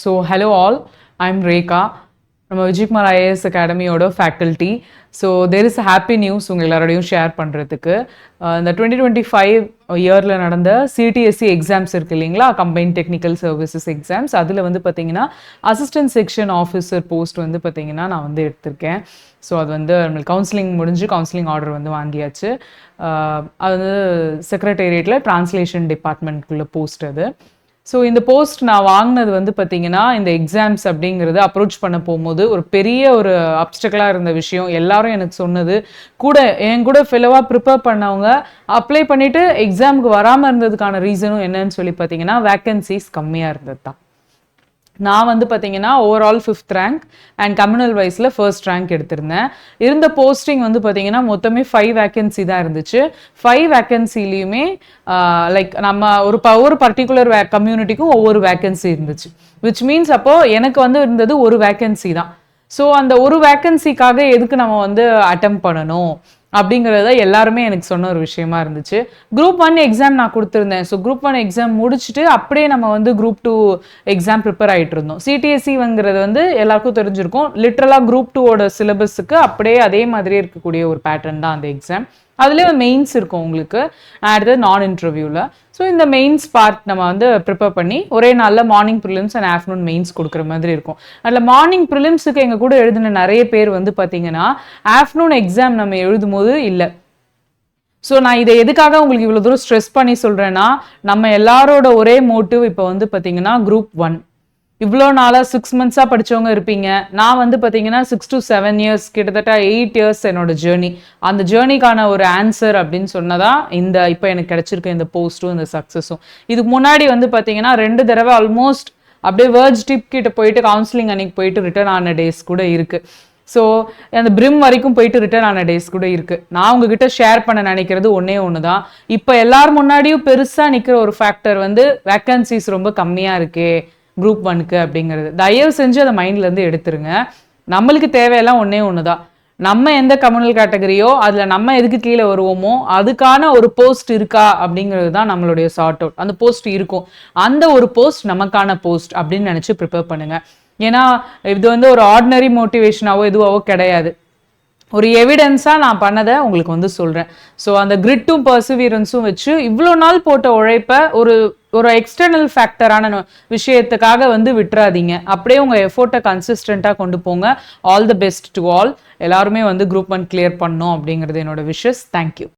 So, hello all, I'm Rekha. நம்ம Vijayakumar IAS அகாடமியோட faculty. So there is happy news உங்கள் எல்லாரோடையும் ஷேர் பண்ணுறதுக்கு. இந்த 2025 இயரில் நடந்த சிடிஎஸ்சி எக்ஸாம்ஸ் இருக்குது இல்லைங்களா, கம்பைன்ட் டெக்னிக்கல் சர்வீசஸ் எக்ஸாம்ஸ். அதில் வந்து பார்த்தீங்கன்னா அசிஸ்டன்ட் செக்ஷன் ஆஃபீஸர் போஸ்ட் வந்து பார்த்தீங்கன்னா நான் வந்து எடுத்திருக்கேன். ஸோ அது வந்து நம்மளுக்கு கவுன்சிலிங் முடிஞ்சு கவுன்சிலிங் ஆர்டர் வந்து வாங்கியாச்சு. அது வந்து செக்ரட்டேரியட்டில் ட்ரான்ஸ்லேஷன் டிபார்ட்மெண்ட்குள்ளே போஸ்ட் அது. ஸோ இந்த போஸ்ட் நான் வாங்கினது வந்து பார்த்தீங்கன்னா இந்த எக்ஸாம்ஸ் அப்படிங்கிறது அப்ரோச் பண்ண போகும்போது ஒரு பெரிய ஒரு அப்டக்கலாக இருந்த விஷயம். எல்லாரும் எனக்கு சொன்னது கூட என் கூட ஃபெலோவாக ப்ரிப்பேர் பண்ணவங்க அப்ளை பண்ணிவிட்டு எக்ஸாமுக்கு வராமல் இருந்ததுக்கான ரீசனும் என்னன்னு சொல்லி பார்த்தீங்கன்னா வேக்கன்சிஸ் கம்மியாக இருந்தது தான். நான் வந்து பார்த்தீங்கன்னா overall 5th rank and communal வைஸில் 1st ரேங்க் எடுத்திருந்தேன். இருந்த போஸ்டிங் வந்து பார்த்தீங்கன்னா மொத்தமே 5 வேக்கன்சி தான் இருந்துச்சு. 5 வேக்கன்சிலையுமே லைக் நம்ம ஒரு பர்டிகுலர் கம்யூனிட்டிக்கும் ஒவ்வொரு வேக்கன்சி இருந்துச்சு. விச் மீன்ஸ் அப்போது எனக்கு வந்து இருந்தது ஒரு வேக்கன்சி தான். ஸோ அந்த ஒரு வேக்கன்சிக்காக எதுக்கு நம்ம வந்து அட்டெம்ப்ட் பண்ணணும் அப்படிங்கிறத எல்லாருமே எனக்கு சொன்ன ஒரு விஷயமா இருந்துச்சு. குரூப் 1 எக்ஸாம் நான் கொடுத்துருந்தேன். ஸோ குரூப் 1 எக்ஸாம் முடிச்சுட்டு அப்படியே நம்ம வந்து குரூப் 2 எக்ஸாம் ப்ரிப்பேர் ஆகிட்டு இருந்தோம். சிடிஎஸ்சிங்கிறது வந்து எல்லாருக்கும் தெரிஞ்சிருக்கும். லிட்ரலாக குரூப் 2ஓட சிலபஸுக்கு அப்படியே அதே மாதிரியே இருக்கக்கூடிய ஒரு பேட்டர்ன் தான் அந்த எக்ஸாம். அதுலேயே மெயின்ஸ் இருக்கும் உங்களுக்கு, அடுத்தது நான் இன்டர்வியூவில். ஸோ இந்த மெயின்ஸ் பார்ட் நம்ம வந்து ப்ரிப்பேர் பண்ணி ஒரே நாளில் morning prelims and afternoon mains கொடுக்குற மாதிரி இருக்கும். அதில் மார்னிங் ப்ரிலிம்ஸுக்கு எங்கள் கூட எழுதின நிறைய பேர் வந்து பார்த்தீங்கன்னா ஆஃப்டர்நூன் எக்ஸாம் நம்ம எழுதும் போது இல்லை. ஸோ நான் இதை எதுக்காக உங்களுக்கு இவ்வளோ தூரம் ஸ்ட்ரெஸ் பண்ணி சொல்கிறேன்னா, நம்ம எல்லாரோட ஒரே மோட்டிவ் இப்போ வந்து பார்த்தீங்கன்னா குரூப் 1. இவ்வளோ நாளாக 6 மந்த்ஸாக படித்தவங்க இருப்பீங்க. நான் வந்து பார்த்தீங்கன்னா 6 to 7 years, கிட்டத்தட்ட 8 years என்னோட ஜேர்னி. அந்த ஜேர்னிக்கான ஒரு ஆன்சர் அப்படின்னு சொன்னதான் இந்த இப்போ எனக்கு கிடைச்சிருக்க இந்த போஸ்ட்டும் இந்த சக்ஸஸும். இதுக்கு முன்னாடி வந்து பார்த்தீங்கன்னா 2 தடவை ஆல்மோஸ்ட் அப்படியே வேர்ஜ் டிப் கிட்ட போயிட்டு கவுன்சிலிங் அன்னைக்கு போயிட்டு ரிட்டர்ன் ஆன டேஸ் கூட இருக்குது. ஸோ அந்த பிரிம் வரைக்கும் போயிட்டு ரிட்டர்ன் ஆன டேஸ் கூட இருக்குது. நான் உங்ககிட்ட ஷேர் பண்ண நினைக்கிறது ஒன்று தான். இப்போ எல்லாரும் முன்னாடியும் பெருசாக நிற்கிற ஒரு ஃபேக்டர் வந்து வேக்கன்சிஸ் ரொம்ப கம்மியாக இருக்கே குரூப் 1க்கு அப்படிங்கிறது. தயவு செஞ்சு அதை மைண்ட்லேருந்து எடுத்துருங்க. நம்மளுக்கு தேவையெல்லாம் ஒன்று தான். நம்ம எந்த கம்யூனல் கேட்டகரியோ அதில் நம்ம எதுக்கு கீழே வருவோமோ அதுக்கான ஒரு போஸ்ட் இருக்கா அப்படிங்கிறது தான் நம்மளுடைய சார்ட் அவுட். அந்த போஸ்ட் இருக்கும், அந்த ஒரு போஸ்ட் நமக்கான போஸ்ட் அப்படின்னு நினச்சி ப்ரிப்பேர் பண்ணுங்க. ஏன்னா இது வந்து ஒரு ஆர்டினரி மோட்டிவேஷனாவோ எதுவாவோ கிடையாது. ஒரு எவிடன்ஸாக நான் பண்ணதை உங்களுக்கு வந்து சொல்கிறேன். ஸோ அந்த கிரிட்டும் பர்சிவியரன்ஸும் வச்சு இவ்வளோ நாள் போட்ட உழைப்பை ஒரு எக்ஸ்டர்னல் ஃபேக்டரான விஷயத்துக்காக வந்து விட்டுறாதீங்க. அப்படியே உங்கள் எஃபோர்ட்டை கன்சிஸ்டண்ட்டாக கொண்டு போங்க. All the best to all. எல்லாருமே வந்து குரூப் 1 கிளியர் பண்ணணும் அப்படிங்கிறது என்னோட விஷஸ். தேங்க்யூ.